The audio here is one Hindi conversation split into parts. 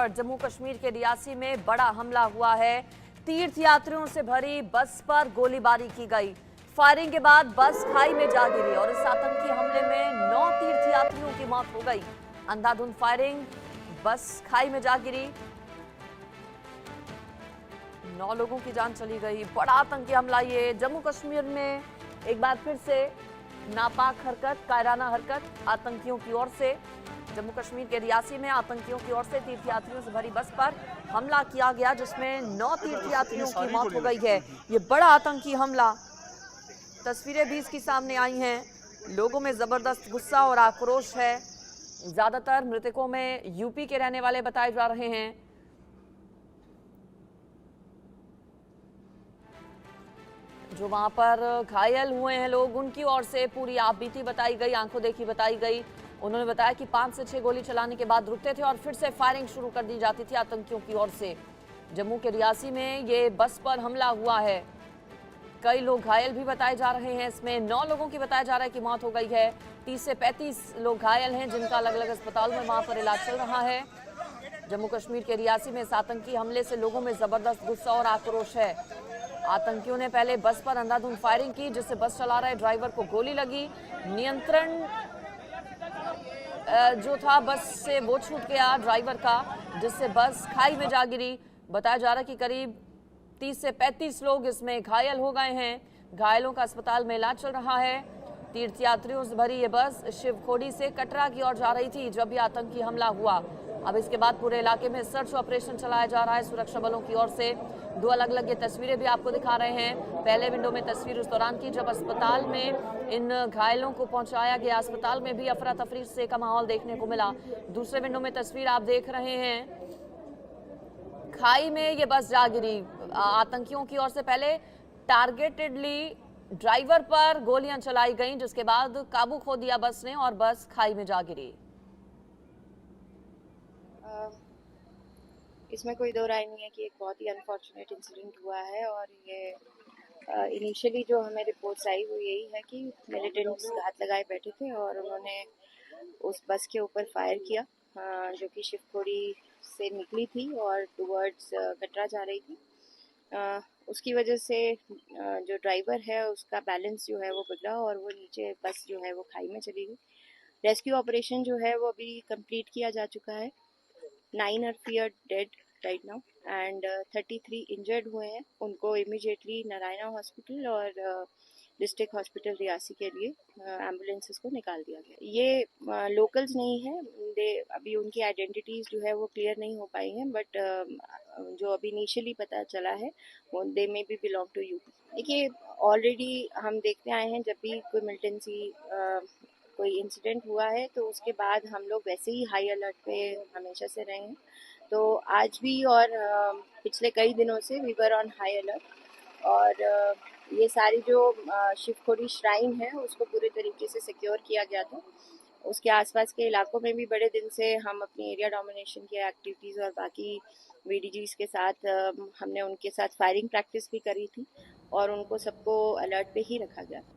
पर जम्मू कश्मीर के रियासी में बड़ा हमला हुआ है। तीर्थ यात्रियों से भरी बस पर गोलीबारी की गई। फायरिंग के बाद बस खाई में जा गिरी और इस आतंकी हमले में 9 तीर्थ यात्रियों की मौत हो गई। अंधाधुंध फायरिंग, बस खाई में जा गिरी, 9 लोगों की जान चली गई। बड़ा आतंकी हमला ये जम्मू कश्मीर में एक बार फिर से नापाक हरकत, कायराना हरकत आतंकियों की ओर से। जम्मू कश्मीर के रियासी में आतंकियों की ओर से तीर्थयात्रियों से भरी बस पर हमला किया गया, जिसमें 9 तीर्थयात्रियों की मौत हो गई है। ये बड़ा आतंकी हमला, तस्वीरें भी इसकी सामने आई हैं। लोगों में जबरदस्त गुस्सा और आक्रोश है। ज्यादातर मृतकों में यूपी के रहने वाले बताए जा रहे हैं। जो वहां पर घायल हुए हैं लोग, उनकी ओर से पूरी आपबीती बताई गई, आंखों देखी बताई गई। उन्होंने बताया कि 5 से 6 गोली चलाने के बाद रुकते थे और फिर से फायरिंग शुरू कर दी जाती थी आतंकियों की ओर से। जम्मू के रियासी में ये बस पर हमला हुआ है। कई लोग घायल भी बताए जा रहे हैं। इसमें 9 लोगों की बताया जा रहा है कि मौत हो गई है। 30 से 35 लोग घायल हैं, जिनका अलग अलग अस्पताल में वहां पर इलाज चल रहा है। जम्मू कश्मीर के रियासी में इस आतंकी हमले से लोगों में जबरदस्त गुस्सा और आक्रोश है। आतंकियों ने पहले बस पर अंधाधुंध फायरिंग की, जिससे बस चला रहे ड्राइवर को गोली लगी। नियंत्रण जो था बस से वो छूट गया ड्राइवर का, जिससे बस खाई में जा गिरी। बताया जा रहा है कि करीब 30 से 35 लोग इसमें घायल हो गए हैं। घायलों का अस्पताल में इलाज चल रहा है। तीर्थयात्रियों से भरी ये बस शिवखोड़ी से कटरा की ओर जा रही थी जब ये आतंकी हमला हुआ। अब इसके बाद पूरे इलाके में सर्च ऑपरेशन चलाया जा रहा है सुरक्षा बलों की ओर से। 2 अलग अलग ये तस्वीरें भी आपको दिखा रहे हैं। पहले विंडो में तस्वीर उस दौरान की जब अस्पताल में इन घायलों को पहुंचाया गया। अस्पताल में भी अफरा तफरी से का माहौल देखने को मिला। दूसरे विंडो में तस्वीर आप देख रहे हैं, खाई में ये बस जा गिरी। आतंकियों की ओर से पहले टारगेटेडली ड्राइवर पर गोलियां चलाई गईं, जिसके बाद काबू खो दिया बस ने और बस खाई में जा गिरी। इसमें कोई दो राय नहीं है कि एक बहुत ही अनफॉर्चुनेट इंसिडेंट हुआ है। और ये इनिशियली जो हमें रिपोर्ट्स आई वो यही है कि मिलिटेंट्स हाथ लगाए बैठे थे और उन्होंने उस बस के ऊपर फायर किया, जो कि शिवखोड़ी से निकली थी और टुवर्ड्स कटरा जा रही थी। उसकी वजह से जो ड्राइवर है उसका बैलेंस जो है वो बिगड़ा और वो नीचे बस जो है वो खाई में चली गई। रेस्क्यू ऑपरेशन जो है वो अभी कंप्लीट किया जा चुका है। 9 are feared dead right now and 33 injured हुए हैं। उनको इमीडिएटली नारायणा हॉस्पिटल और डिस्ट्रिक्ट हॉस्पिटल रियासी के लिए एम्बुलेंसेस को निकाल दिया गया। ये लोकल्स नहीं है, अभी उनकी आइडेंटिटीज जो है वो क्लियर नहीं हो पाई हैं, बट जो अभी इनिशियली पता चला है वो दे में भी बिलोंग टू यूपी। देखिए, ऑलरेडी हम देखते आए हैं जब भी कोई मिलिटेंसी कोई इंसिडेंट हुआ है तो उसके बाद हम लोग वैसे ही हाई अलर्ट पे हमेशा से रहे हैं। तो आज भी और पिछले कई दिनों से we were on high alert. और ये सारी जो शिवखोड़ी श्राइन है उसको पूरे तरीके से सिक्योर किया गया था। उसके आसपास के इलाकों में भी बड़े दिन से हम अपनी एरिया डोमिनेशन की एक्टिविटीज़ और बाकी वीडीजीज के साथ हमने उनके साथ फायरिंग प्रैक्टिस भी करी थी और उनको सबको अलर्ट पे ही रखा गया था।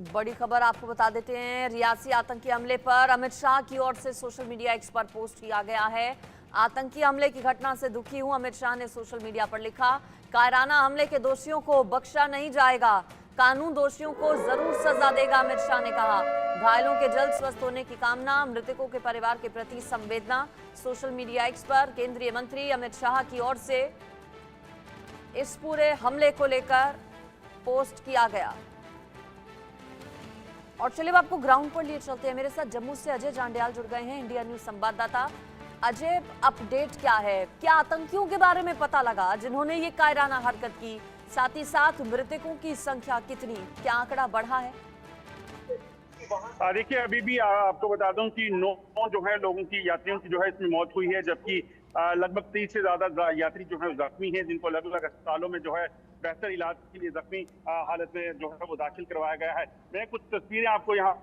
बड़ी खबर आपको बता देते हैं, रियासी आतंकी हमले पर अमित शाह की ओर से सोशल मीडिया एक्स पर पोस्ट किया गया है। आतंकी हमले की घटना से दुखी हूं, अमित शाह ने सोशल मीडिया पर लिखा। कायराना हमले के दोषियों को बख्शा नहीं जाएगा, कानून दोषियों को जरूर सजा देगा, अमित शाह ने कहा। घायलों के जल्द स्वस्थ होने की कामना, मृतकों के परिवार के प्रति संवेदना। सोशल मीडिया एक्स पर केंद्रीय मंत्री अमित शाह की ओर से इस पूरे हमले को लेकर पोस्ट किया गया। और चलिए अब आपको ग्राउंड पर लिए चलते हैं। मेरे साथ जम्मू से अजय जांडियाल जुड़ गए हैं, इंडिया न्यूज संवाददाता। अजय, अपडेट क्या है? क्या आतंकियों के बारे में पता लगा जिन्होंने ये कायराना हरकत की? साथ ही साथ मृतकों की संख्या कितनी, क्या आंकड़ा बढ़ा है? देखिए, अभी भी आपको बता दूं कि 9 जो है लोगों की, यात्रियों की जो है इसमें मौत हुई है, जबकि लगभग 30 से ज्यादा यात्री जो है जख्मी हैं, जिनको अलग अलग अस्पतालों में जो है बेहतर इलाज के लिए जख्मी हालत में जो है वो दाखिल करवाया गया है। मैं कुछ तस्वीरें आपको यहाँ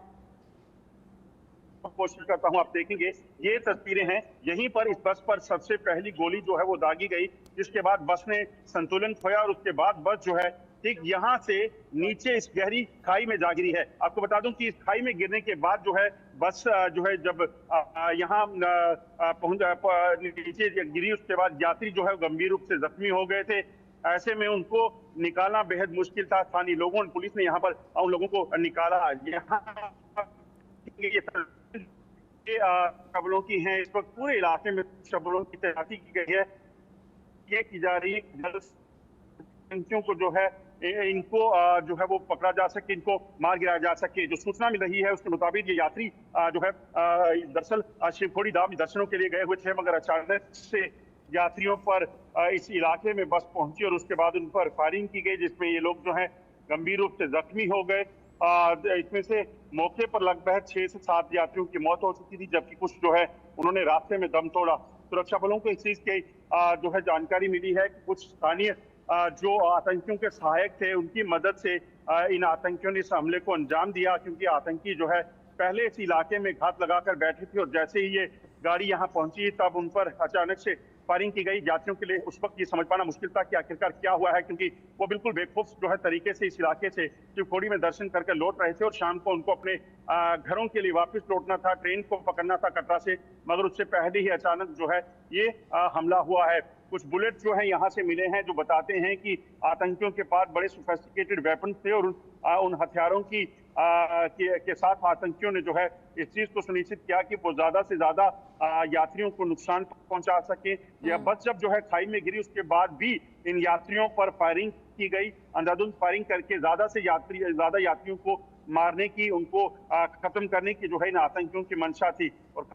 कोशिश करता हूँ, आप देखेंगे ये तस्वीरें हैं। यहीं पर इस बस पर सबसे पहली गोली जो है वो दागी गई, जिसके बाद बस ने संतुलन खोया और उसके बाद बस जो है ठीक यहाँ से नीचे इस गहरी खाई में जा गिरी है। आपको बता दूं कि इस खाई में गिरने के बाद जो है बस जो है जब यहाँ नीचे गिरी, उसके बाद यात्री जो है गंभीर रूप से जख्मी हो गए थे। ऐसे में उनको निकालना बेहद मुश्किल था। स्थानीय लोगों, पुलिस ने यहाँ पर उन लोगों को निकाला। यहाँ शबलों की हैं, इस वक्त पूरे इलाके में शबलों की तैनाती की गई है। ये की जा रही है आतंकियों को जो है इनको जो है वो पकड़ा जा सके, इनको मार गिराया जा सके। जो सूचना मिल रही है उसके मुताबिक ये यात्री जो है दरअसल शिवखोड़ी धाम दर्शनों के लिए गए हुए थे, मगर अचानक से यात्रियों पर इस इलाके में बस पहुंची और उसके बाद उन पर फायरिंग की गई, जिसमें ये लोग जो है गंभीर रूप से जख्मी हो गए। इसमें से मौके पर लगभग 6 से 7 यात्रियों की मौत हो चुकी थी, जबकि कुछ जो है उन्होंने रास्ते में दम तोड़ा। सुरक्षा बलों को इस चीज की जो है जानकारी मिली है कि कुछ स्थानीय जो आतंकियों के सहायक थे, उनकी मदद से इन आतंकियों ने इस हमले को अंजाम दिया, क्योंकि आतंकी जो है पहले इस इलाके में घात लगाकर बैठे थे और जैसे ही ये गाड़ी यहाँ पहुंची तब उन पर अचानक से फायरिंग की गई। यात्रियों के लिए उस वक्त ये समझ पाना मुश्किल था कि आखिरकार क्या हुआ है, क्योंकि वो बिल्कुल बेखौफ जो है तरीके से इस इलाके से शिवखोड़ी में दर्शन करके लौट रहे थे और शाम को उनको अपने घरों के लिए वापस लौटना था, ट्रेन को पकड़ना था कटरा से, मगर उससे पहले ही अचानक जो है ये हमला हुआ है। कुछ बुलेट जो है यहाँ से मिले हैं जो बताते हैं कि आतंकियों के पास बड़े सोफिस्टिकेटेड वेपन थे और उन हथियारों के साथ आतंकियों ने जो है इस चीज को सुनिश्चित किया कि वो ज्यादा से ज्यादा यात्रियों को नुकसान पहुंचा सके। यह बस जब जो है खाई में गिरी उसके बाद भी इन यात्रियों पर फायरिंग की गई, अंधाधुंध फायरिंग करके ज्यादा यात्रियों को मारने की, उनको खत्म करने की जो है इन आतंकियों की मंशा थी। और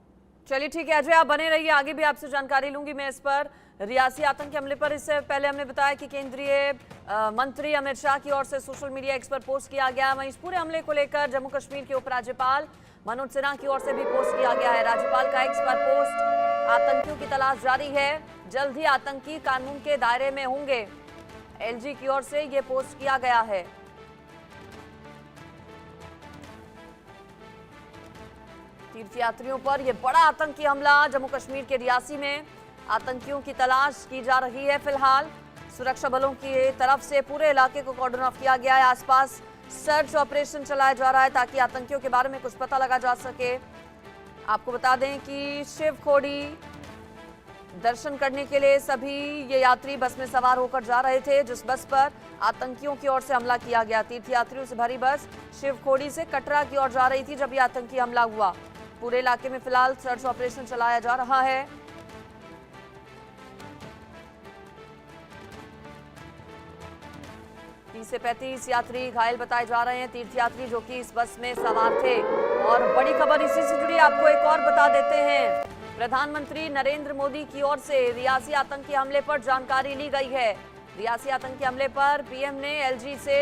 चलिए ठीक है अजय, आप बने रहिए, आगे भी आपसे जानकारी लूंगी मैं इस पर। रियासी आतंकी हमले पर इससे पहले हमने बताया कि केंद्रीय मंत्री अमित शाह की ओर से सोशल मीडिया एक्स पर पोस्ट किया गया। वहीं इस पूरे हमले को लेकर जम्मू कश्मीर के उपराज्यपाल मनोज सिन्हा की ओर से भी पोस्ट किया गया है। राज्यपाल का एक्स पर पोस्ट, आतंकियों की तलाश जारी है, जल्द ही आतंकी कानून के दायरे में होंगे, एलजी की ओर से यह पोस्ट किया गया है। तीर्थयात्रियों पर यह बड़ा आतंकी हमला जम्मू कश्मीर के रियासी में, आतंकियों की तलाश की जा रही है। फिलहाल सुरक्षा बलों की तरफ से पूरे इलाके को कॉर्डन ऑफ किया गया है, आसपास सर्च ऑपरेशन चलाया जा रहा है ताकि आतंकियों के बारे में कुछ पता लगा जा सके। आपको बता दें कि शिवखोड़ी दर्शन करने के लिए सभी ये यात्री बस में सवार होकर जा रहे थे, जिस बस पर आतंकियों की ओर से हमला किया गया। तीर्थयात्रियों से भरी बस शिवखोड़ी से कटरा की ओर जा रही थी जब ये आतंकी हमला हुआ। पूरे इलाके में फिलहाल सर्च ऑपरेशन चलाया जा रहा है। 30 से 35 यात्री घायल बताए जा रहे हैं, तीर्थयात्री जो कि इस बस में सवार थे। और बड़ी खबर इसी से जुड़ी आपको एक और बता देते हैं, प्रधानमंत्री नरेंद्र मोदी की ओर से रियासी आतंकी हमले पर जानकारी ली गई है। रियासी आतंकी हमले पर पीएम ने एलजी से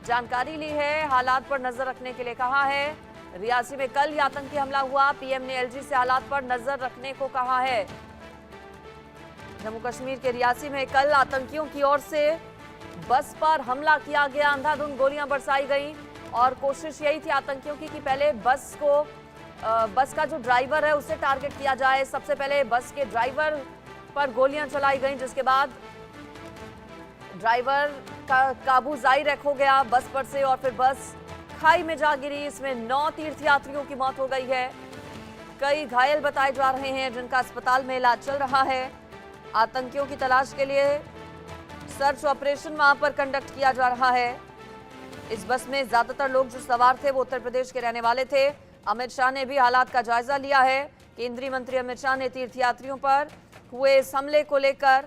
जानकारी ली है, हालात पर नजर रखने के लिए कहा है। रियासी में कल यह आतंकी हमला हुआ, पीएम ने एलजी से हालात पर नजर रखने को कहा है। जम्मू कश्मीर के रियासी में कल आतंकियों की ओर से बस पर हमला किया गया, अंधाधुंध गोलियां बरसाई गई और कोशिश यही थी आतंकियों की कि पहले बस का जो ड्राइवर है उसे टारगेट किया जाए। सबसे पहले बस के ड्राइवर पर गोलियां चलाई गई, जिसके बाद ड्राइवर का काबू जाहिर हो गया बस पर से और फिर बस खाई में जा गिरी। इसमें 9 तीर्थयात्रियों की मौत हो गई है, कई घायल बताए जा रहे हैं जिनका अस्पताल में इलाज चल रहा है। आतंकियों की तलाश के लिए सर्च ऑपरेशन वहां पर कंडक्ट किया जा रहा है। इस बस में ज्यादातर लोग जो सवार थे वो उत्तर प्रदेश के रहने वाले थे। अमित शाह ने भी हालात का जायजा लिया है। केंद्रीय मंत्री अमित शाह ने तीर्थयात्रियों पर हुए इस हमले को लेकर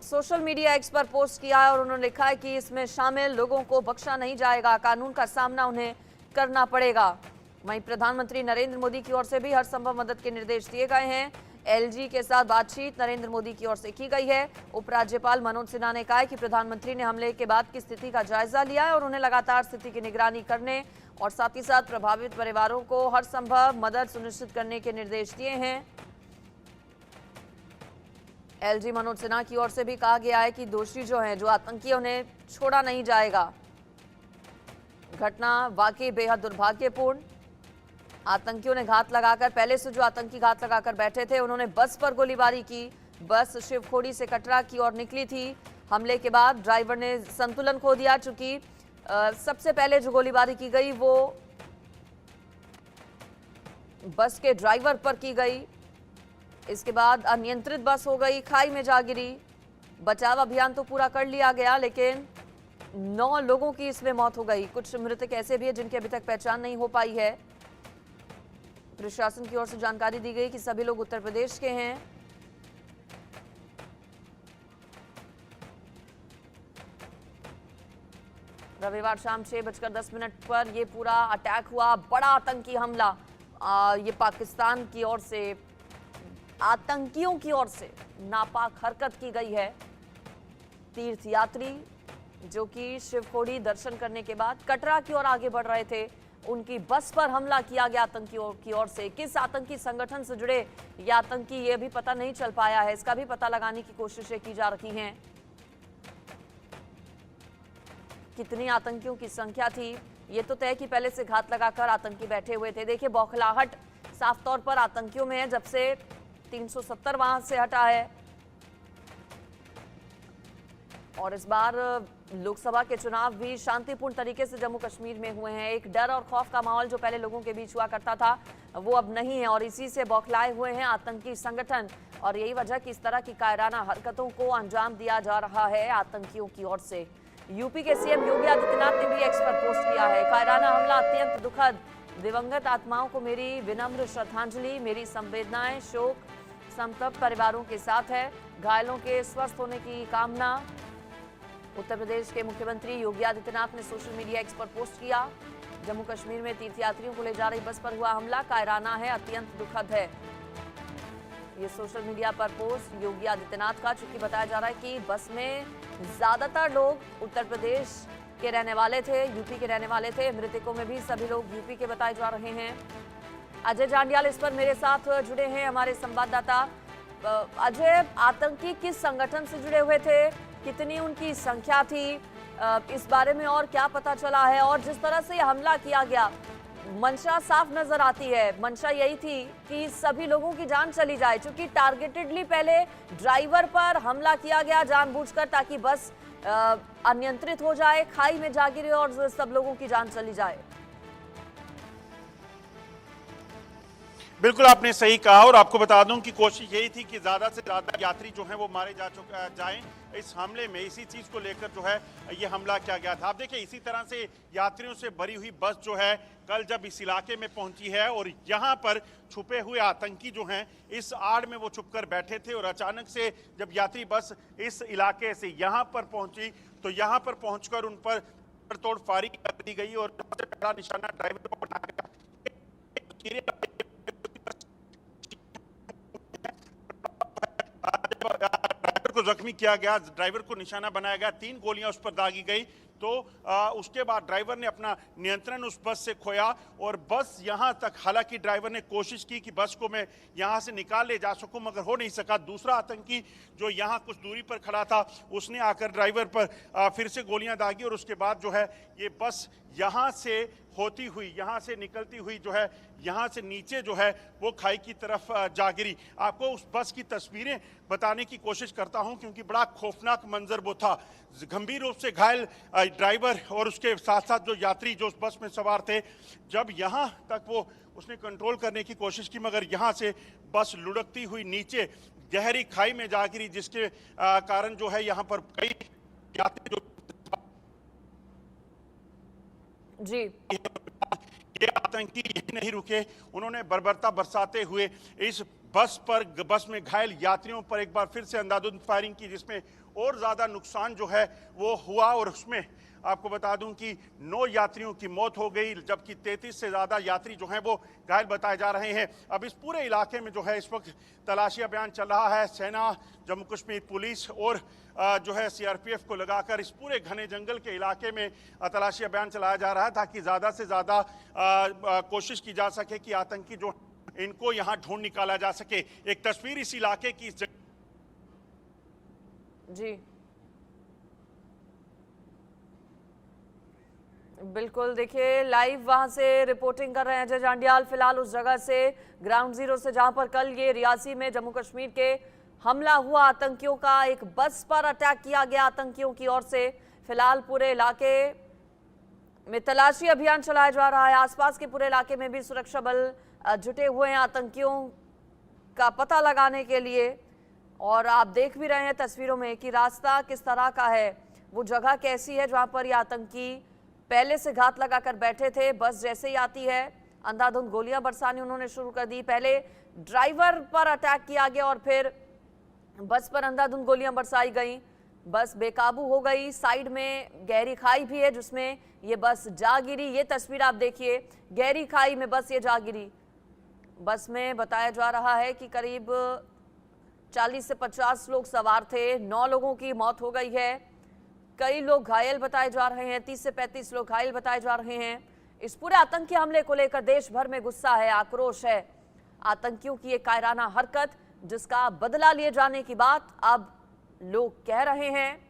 सोशल मीडिया एक्स पर पोस्ट किया है और उन्होंने लिखा है कि इसमें शामिल लोगों को बख्शा नहीं जाएगा, कानून का सामना उन्हें करना पड़ेगा। वहीं प्रधानमंत्री नरेंद्र मोदी की ओर से भी हर संभव मदद के निर्देश दिए गए हैं। एलजी के साथ बातचीत नरेंद्र मोदी की ओर से की गई है। उपराज्यपाल मनोज सिन्हा ने कहा है कि प्रधानमंत्री ने हमले के बाद की स्थिति का जायजा लिया है और उन्हें लगातार स्थिति की निगरानी करने और साथ ही साथ प्रभावित परिवारों को हर संभव मदद सुनिश्चित करने के निर्देश दिए हैं। एलजी मनोज सिन्हा की ओर से भी कहा गया है कि दोषी जो हैं, जो आतंकियों ने छोड़ा नहीं जाएगा। घटना वाकई बेहद दुर्भाग्यपूर्ण। आतंकियों ने घात लगाकर, पहले से जो आतंकी घात लगाकर बैठे थे, उन्होंने बस पर गोलीबारी की। बस शिवखोड़ी से कटरा की ओर निकली थी हमले के बाद ड्राइवर ने संतुलन खो दिया, चूंकि सबसे पहले जो गोलीबारी की गई वो बस के ड्राइवर पर की गई। इसके बाद अनियंत्रित बस हो गई, खाई में जा गिरी। बचाव अभियान तो पूरा कर लिया गया, लेकिन 9 लोगों की इसमें मौत हो गई। कुछ मृतक ऐसे भी हैं जिनकी अभी तक पहचान नहीं हो पाई है। प्रशासन की ओर से जानकारी दी गई कि सभी लोग उत्तर प्रदेश के हैं। रविवार शाम 6:10 पर यह पूरा अटैक हुआ, बड़ा आतंकी हमला। ये पाकिस्तान की ओर से, आतंकियों की ओर से नापाक हरकत की गई है। तीर्थयात्री जो कि शिवखोड़ी दर्शन करने के बाद कटरा की ओर आगे बढ़ रहे थे, उनकी बस पर हमला किया गया आतंकियों की ओर से। किस आतंकी संगठन से जुड़े ये आतंकी, ये भी पता नहीं चल पाया है। इसका भी पता लगाने की कोशिशें की जा रही हैं। कितनी आतंकियों की संख्या थी ये तो तय कि पहले से घात लगाकर आतंकी बैठे हुए थे। देखिए बौखलाहट साफ तौर पर आतंकियों में है जब से 370 वहां से हटा है। और इस बार लोकसभा के चुनाव भी शांतिपूर्ण तरीके से जम्मू कश्मीर में हुए हैं। एक डर और खौफ का माहौल जो पहले लोगों के बीच हुआ करता था वो अब नहीं है, और इसी से बौखलाए हुए हैं आतंकी संगठन। और यही वजह कि इस तरह की कायराना हरकतों को अंजाम दिया जा रहा है आतंकियों की ओर से। यूपी के सीएम योगी आदित्यनाथ ने भी एक्स पर पोस्ट किया है, कायराना हमला अत्यंत दुखद, दिवंगत आत्माओं को मेरी विनम्र श्रद्धांजलि, मेरी संवेदनाएं शोक संतप्त परिवारों के साथ है, घायलों के स्वस्थ होने की कामना। उत्तर प्रदेश के मुख्यमंत्री योगी आदित्यनाथ ने सोशल मीडिया एक्स पर पोस्ट किया। जम्मू कश्मीर में तीर्थयात्रियों को ले जा रही बस पर हुआ हमला कायराना है, अत्यंत दुखद है। ये सोशल मीडिया पर पोस्ट योगी आदित्यनाथ का, चूंकि बताया जा रहा है कि बस में ज्यादातर लोग उत्तर प्रदेश के रहने वाले थे, यूपी के रहने वाले थे। मृतकों में भी सभी लोग यूपी के बताए जा रहे हैं। अजय जांडियाल इस पर मेरे साथ जुड़े हैं, हमारे संवाददाता। अजय, आतंकी किस संगठन से जुड़े हुए थे, कितनी उनकी संख्या थी, इस बारे में और क्या पता चला है? और जिस तरह से हमला किया गया, मंशा साफ नजर आती है, मंशा यही थी कि सभी लोगों की जान चली जाए, क्योंकि टारगेटेडली पहले ड्राइवर पर हमला किया गया जानबूझकर, ताकि बस अनियंत्रित हो जाए, खाई में जा गिरे और सब लोगों की जान चली जाए। बिल्कुल आपने सही कहा, और आपको बता दूं कि कोशिश यही थी कि ज्यादा से ज्यादा यात्री जो हैं वो मारे जाएं। इस हमले में इसी चीज को लेकर जो है ये हमला किया गया था। आप देखिए इसी तरह से यात्रियों से भरी हुई बस जो है कल जब इस इलाके में पहुंची है, और यहाँ पर छुपे हुए आतंकी जो हैं इस आड़ में वो छुपकर बैठे थे, और अचानक से जब यात्री बस इस इलाके से यहाँ पर पहुंची तो यहाँ पर पहुंचकर उन पर तोड़ फायरिंग कर दी गई, और सबसे पहला निशाना ड्राइवर को बनाया गया। ड्राइवर को जख्मी किया गया, ड्राइवर को निशाना बनाया गया, 3 गोलियां उस पर दागी गई। तो उसके बाद ड्राइवर ने अपना नियंत्रण उस बस से खोया, और बस यहां तक, हालांकि ड्राइवर ने कोशिश की कि बस को मैं यहां से निकाल ले जा सकूं, मगर हो नहीं सका। दूसरा आतंकी जो यहां कुछ दूरी पर खड़ा था उसने आकर ड्राइवर पर फिर से गोलियां दागी, और उसके बाद जो है ये बस यहां से होती हुई, यहां से निकलती हुई जो है यहां से नीचे जो है वो खाई की तरफ जा गिरी। आपको उस बस की तस्वीरें बताने की कोशिश करता हूं, क्योंकि बड़ा खौफनाक मंजर वो था। गंभीर रूप से घायल ड्राइवर और उसके साथ साथ जो यात्री जो उस बस में सवार थे, जब यहां तक वो उसने कंट्रोल करने की कोशिश की, मगर यहां से बस लुढ़कती हुई नीचे गहरी खाई में जा गिरी, जिसके कारण जो है यहाँ पर कई यात्री जो जी ये आतंकी यही नहीं रुके, उन्होंने बर्बरता बरसाते हुए इस बस में घायल यात्रियों पर एक बार फिर से अंधाधुंध फायरिंग की, जिसमें और ज्यादा नुकसान जो है वो हुआ। और उसमें आपको बता दूं कि 9 यात्रियों की मौत हो गई, जबकि 33 से ज्यादा यात्री जो हैं वो घायल बताए जा रहे हैं। अब इस पूरे इलाके में जो है इस वक्त तलाशी अभियान चल रहा है। सेना, जम्मू कश्मीर पुलिस और जो है सीआरपीएफ को लगाकर इस पूरे घने जंगल के इलाके में तलाशी अभियान चलाया जा रहा है, ताकि ज्यादा से ज्यादा कोशिश की जा सके कि आतंकी जो इनको यहाँ ढूंढ निकाला जा सके। एक तस्वीर इस इलाके की जी बिल्कुल, देखिए लाइव वहां से रिपोर्टिंग कर रहे हैं अजय जांडियाल, फिलहाल उस जगह से, ग्राउंड जीरो से, जहां पर कल ये रियासी में जम्मू कश्मीर के हमला हुआ आतंकियों का, एक बस पर अटैक किया गया आतंकियों की ओर से। फिलहाल पूरे इलाके में तलाशी अभियान चलाया जा रहा है। आसपास के पूरे इलाके में भी सुरक्षा बल जुटे हुए हैं आतंकियों का पता लगाने के लिए। और आप देख भी रहे हैं तस्वीरों में कि रास्ता किस तरह का है, वो जगह कैसी है जहां पर ये आतंकी पहले से घात लगाकर बैठे थे। बस जैसे ही आती है अंधाधुंध गोलियां बरसानी उन्होंने शुरू कर दी। पहले ड्राइवर पर अटैक किया गया और फिर बस पर अंधाधुंध गोलियां बरसाई गई। बस बेकाबू हो गई। साइड में गहरी खाई भी है जिसमें ये बस जा गिरी। ये तस्वीर आप देखिए, गहरी खाई में बस ये जा गिरी। बस में बताया जा रहा है कि करीब 40 से 50 लोग सवार थे। 9 लोगों की मौत हो गई है, कई लोग घायल बताए जा रहे हैं। 30 से 35 लोग घायल बताए जा रहे हैं। इस पूरे आतंकी हमले को लेकर देश भर में गुस्सा है, आक्रोश है। आतंकियों की एक कायराना हरकत जिसका बदला लिए जाने की बात अब लोग कह रहे हैं।